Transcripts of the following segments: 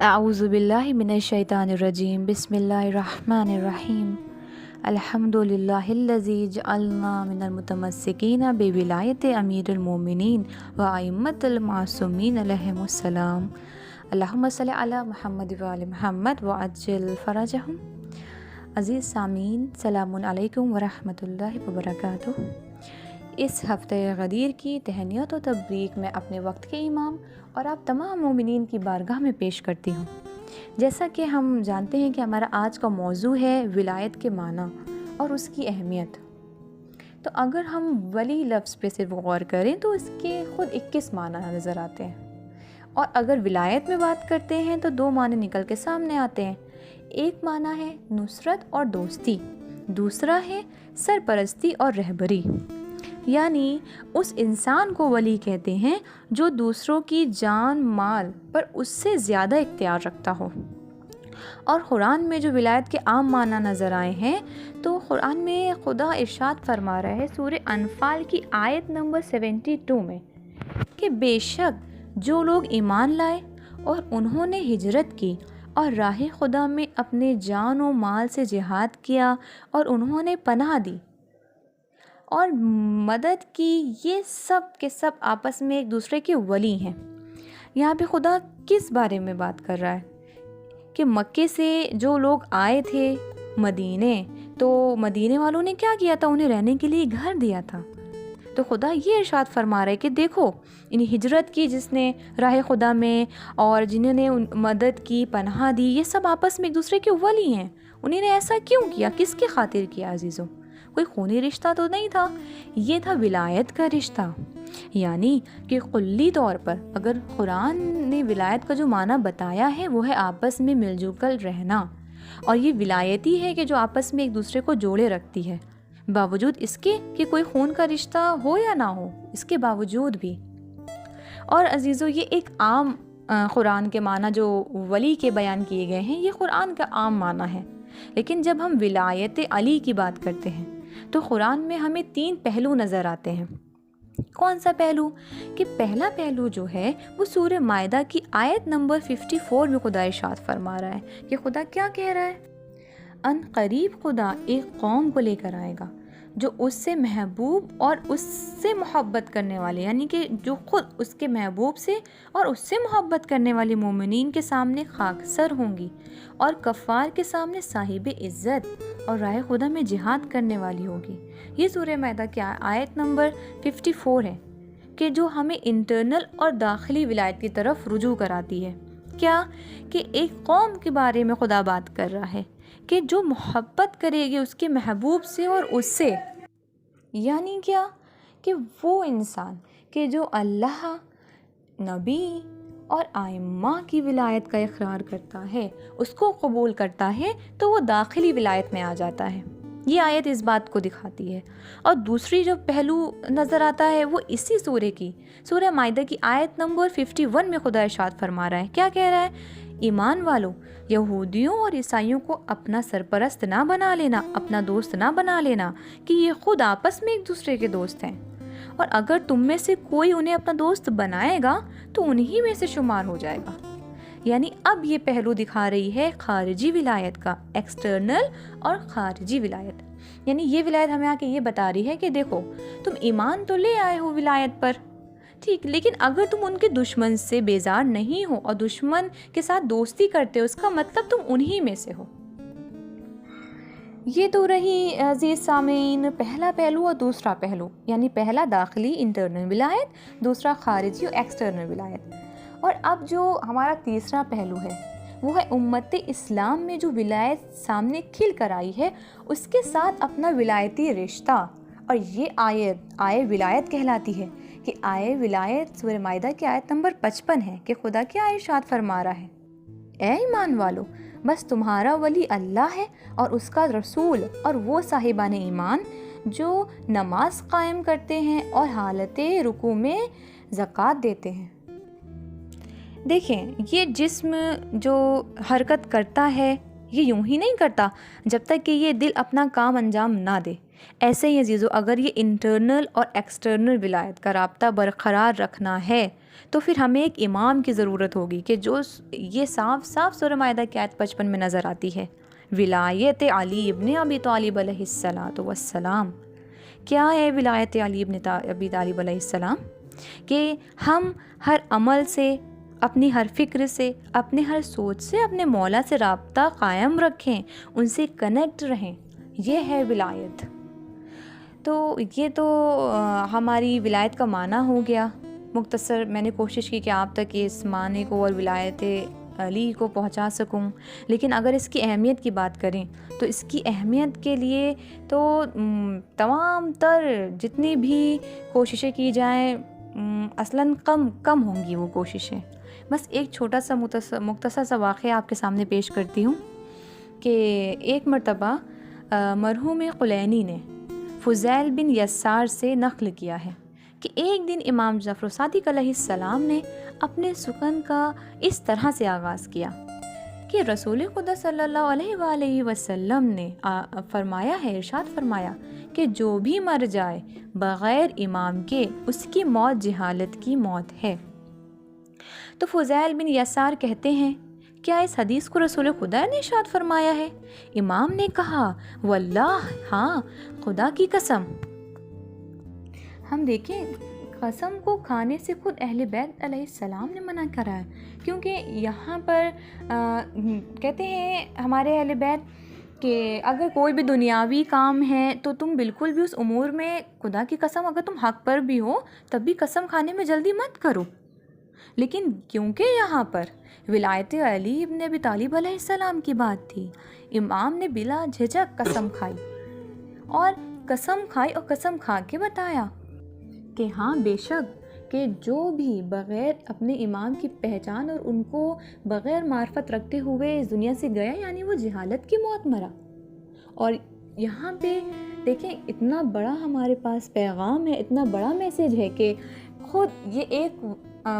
اعوذ باللہ من الشیطان الرجیم، بسم اللہ الرحمن الرحیم۔ الحمدللہ الذی جعلنا من المتمسکین بولایت امیر المومنین وائمۃ المعصومین علیہم السلام۔ اللہم صلی علی محمد وآل محمد وعجل فرجہم۔ عزیز سامعین، السلام علیکم ورحمۃ اللہ وبرکاتہ۔ اس ہفتہ غدیر کی تہنیت و تبریک میں اپنے وقت کے امام اور آپ تمام مومنین کی بارگاہ میں پیش کرتی ہوں۔ جیسا کہ ہم جانتے ہیں کہ ہمارا آج کا موضوع ہے ولایت کے معنی اور اس کی اہمیت، تو اگر ہم ولی لفظ پہ صرف غور کریں تو اس کے خود 21 معنی نظر آتے ہیں، اور اگر ولایت میں بات کرتے ہیں تو 2 معنی نکل کے سامنے آتے ہیں۔ ایک معنی ہے نصرت اور دوستی، دوسرا ہے سرپرستی اور رہبری، یعنی اس انسان کو ولی کہتے ہیں جو دوسروں کی جان مال پر اس سے زیادہ اختیار رکھتا ہو۔ اور قرآن میں جو ولایت کے عام معنی نظر آئے ہیں، تو قرآن میں خدا ارشاد فرما رہا ہے سورہ انفال کی آیت نمبر 72 میں کہ بے شک جو لوگ ایمان لائے اور انہوں نے ہجرت کی اور راہ خدا میں اپنے جان و مال سے جہاد کیا اور انہوں نے پناہ دی اور مدد کی، یہ سب کے سب آپس میں ایک دوسرے کے ولی ہیں۔ یہاں پہ خدا کس بارے میں بات کر رہا ہے کہ مکے سے جو لوگ آئے تھے مدینے، تو مدینے والوں نے کیا کیا تھا؟ انہیں رہنے کے لیے گھر دیا تھا۔ تو خدا یہ ارشاد فرما رہا ہے کہ دیکھو، انہیں ہجرت کی جس نے راہ خدا میں، اور جنہوں نے مدد کی، پناہ دی، یہ سب آپس میں ایک دوسرے کے ولی ہیں۔ انہیں نے ایسا کیوں کیا؟ کس کے خاطر کیا عزیزوں؟ کوئی خونی رشتہ تو نہیں تھا، یہ تھا ولایت کا رشتہ۔ یعنی کہ کلی طور پر اگر قرآن نے ولایت کا جو معنی بتایا ہے وہ ہے آپس میں مل جل کر رہنا، اور یہ ولایتی ہے کہ جو آپس میں ایک دوسرے کو جوڑے رکھتی ہے، باوجود اس کے کہ کوئی خون کا رشتہ ہو یا نہ ہو، اس کے باوجود بھی۔ اور عزیزو، یہ ایک عام قرآن کے معنی جو ولی کے بیان کیے گئے ہیں، یہ قرآن کا عام معنی ہے۔ لیکن جب ہم ولایت علی کی بات کرتے ہیں تو قرآن میں ہمیں 3 پہلو نظر آتے ہیں۔ کون سا پہلو؟ کہ پہلا پہلو جو ہے وہ سورہ مائدہ کی آیت نمبر 54 میں خدا ارشاد فرما رہا ہے کہ خدا کیا کہہ رہا ہے؟ ان قریب خدا ایک قوم کو لے کر آئے گا جو اس سے محبوب اور اس سے محبت کرنے والے، یعنی کہ جو خود اس کے محبوب سے اور اس سے محبت کرنے والے مومنین کے سامنے خاکسر ہوں گی، اور کفار کے سامنے صاحب عزت اور راہ خدا میں جہاد کرنے والی ہوگی۔ یہ سورہ مائدہ کی آیت نمبر 54 ہے کہ جو ہمیں انٹرنل اور داخلی ولایت کی طرف رجوع کراتی ہے۔ کیا؟ کہ ایک قوم کے بارے میں خدا بات کر رہا ہے کہ جو محبت کرے گی اس کے محبوب سے اور اس سے، یعنی کیا؟ کہ وہ انسان کہ جو اللہ، نبی اور ائمہ کی ولایت کا اقرار کرتا ہے، اس کو قبول کرتا ہے، تو وہ داخلی ولایت میں آ جاتا ہے۔ یہ آیت اس بات کو دکھاتی ہے۔ اور دوسری جو پہلو نظر آتا ہے وہ اسی سورہ مائدہ کی آیت نمبر 51 میں خدا ارشاد فرما رہا ہے۔ کیا کہہ رہا ہے؟ ایمان والو، یہودیوں اور عیسائیوں کو اپنا سرپرست نہ بنا لینا، اپنا دوست نہ بنا لینا، کہ یہ خود آپس میں ایک دوسرے کے دوست ہیں، اور اگر تم میں سے کوئی انہیں اپنا دوست بنائے گا تو انہی میں سے شمار ہو جائے گا۔ یعنی اب یہ پہلو دکھا رہی ہے خارجی ولایت کا، ایکسٹرنل اور خارجی ولایت۔ یعنی یہ ولایت ہمیں آ کے یہ بتا رہی ہے کہ دیکھو، تم ایمان تو لے آئے ہو ولایت پر، ٹھیک، لیکن اگر تم ان کے دشمن سے بیزار نہیں ہو اور دشمن کے ساتھ دوستی کرتے ہو، اس کا مطلب تم انہی میں سے ہو۔ یہ تو رہی عزیز سامعین پہلا پہلو اور دوسرا پہلو، یعنی پہلا داخلی انٹرنل ولایت، دوسرا خارجی اور ایکسٹرنل ولایت۔ اور اب جو ہمارا تیسرا پہلو ہے وہ ہے امت اسلام میں جو ولایت سامنے کھل کر آئی ہے، اس کے ساتھ اپنا ولایتی رشتہ، اور یہ آیت ولایت کہلاتی ہے۔ کہ آئے ولایت سورہ مائدہ کی آیت نمبر 55 ہے کہ خدا کیا ارشاد فرما رہا ہے؟ اے ایمان والو، بس تمہارا ولی اللہ ہے اور اس کا رسول، اور وہ صاحبان ایمان جو نماز قائم کرتے ہیں اور حالت رکوع میں زکوٰۃ دیتے ہیں۔ دیکھیں یہ جسم جو حرکت کرتا ہے یہ یوں ہی نہیں کرتا جب تک کہ یہ دل اپنا کام انجام نہ دے۔ ایسے ہی عزیزو، اگر یہ انٹرنل اور ایکسٹرنل ولایت کا رابطہ برقرار رکھنا ہے تو پھر ہمیں ایک امام کی ضرورت ہوگی کہ جو یہ صاف صاف سورہ مائدہ کی آیت 55 میں نظر آتی ہے، ولایت علی ابن ابی طالب علیہ السلام۔ کیا ہے ولایت علی ابن ابی طالب علیہ السلام؟ کہ ہم ہر عمل سے، اپنی ہر فکر سے، اپنے ہر سوچ سے اپنے مولا سے رابطہ قائم رکھیں، ان سے کنیکٹ رہیں، یہ ہے ولایت۔ تو یہ تو ہماری ولایت کا معنی ہو گیا۔ مختصر میں نے کوشش کی کہ آپ تک اس معنی کو اور ولایت علی کو پہنچا سکوں، لیکن اگر اس کی اہمیت کی بات کریں تو اس کی اہمیت کے لیے تو تمام تر جتنی بھی کوششیں کی جائیں اصلاً کم ہوں گی وہ کوششیں۔ بس ایک چھوٹا سا مختصر سا واقعہ آپ کے سامنے پیش کرتی ہوں کہ ایک مرتبہ مرحوم قلینی نے فضیل بن یسار سے نقل کیا ہے کہ ایک دن امام جعفر صادق علیہ السلام نے اپنے سخن کا اس طرح سے آغاز کیا کہ رسول خدا صلی اللہ علیہ وآلہ وسلم نے فرمایا ہے، ارشاد فرمایا کہ جو بھی مر جائے بغیر امام کے اس کی موت جہالت کی موت ہے۔ تو فضیل بن یسار کہتے ہیں، کیا اس حدیث کو رسول خدا نے ارشاد فرمایا ہے؟ امام نے کہا، واللہ ہاں، خدا کی قسم۔ ہم دیکھیں قسم کو کھانے سے خود اہل بیت علیہ السلام نے منع کرا ہے، کیونکہ یہاں پر کہتے ہیں ہمارے اہل بیت کہ اگر کوئی بھی دنیاوی کام ہے تو تم بالکل بھی اس امور میں خدا کی قسم، اگر تم حق پر بھی ہو تب بھی قسم کھانے میں جلدی مت کرو۔ لیکن کیونکہ یہاں پر ولایت علی ابن ابی طالب علیہ السلام کی بات تھی، امام نے بلا جھجک قسم کھائی اور قسم کھا کے بتایا کہ ہاں بے شک کہ جو بھی بغیر اپنے امام کی پہچان اور ان کو بغیر معرفت رکھتے ہوئے اس دنیا سے گیا، یعنی وہ جہالت کی موت مرا۔ اور یہاں پہ دیکھیں اتنا بڑا ہمارے پاس پیغام ہے، اتنا بڑا میسیج ہے کہ خود یہ ایک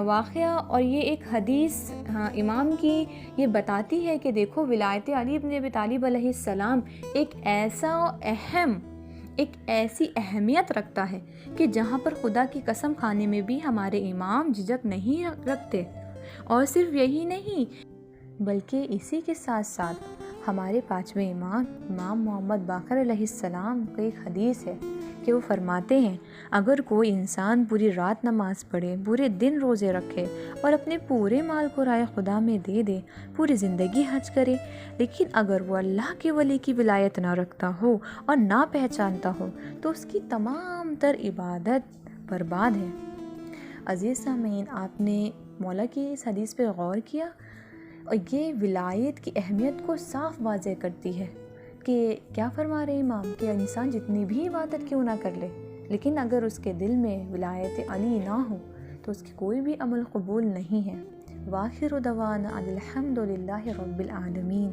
واقعہ اور یہ ایک حدیث امام کی یہ بتاتی ہے کہ دیکھو ولایت علی ابن ابی طالب علیہ السلام ایک ایسی اہمیت رکھتا ہے کہ جہاں پر خدا کی قسم کھانے میں بھی ہمارے امام جھجک نہیں رکھتے۔ اور صرف یہی نہیں بلکہ اسی کے ساتھ ساتھ ہمارے پانچویں امام محمد باقر علیہ السلام کا ایک حدیث ہے کہ وہ فرماتے ہیں، اگر کوئی انسان پوری رات نماز پڑھے، پورے دن روزے رکھے اور اپنے پورے مال کو رائے خدا میں دے دے، پوری زندگی حج کرے، لیکن اگر وہ اللہ کے ولی کی ولایت نہ رکھتا ہو اور نہ پہچانتا ہو تو اس کی تمام تر عبادت برباد ہے۔ عزیز سامعین، آپ نے مولا کی اس حدیث پہ غور کیا؟ اور یہ ولایت کی اہمیت کو صاف واضح کرتی ہے کہ کیا فرما رہے امام کہ انسان جتنی بھی عبادت کیوں نہ کر لے، لیکن اگر اس کے دل میں ولایت علی نہ ہو تو اس کی کوئی بھی عمل قبول نہیں ہے۔ وآخر دعوانا الحمد للہ رب العالمین۔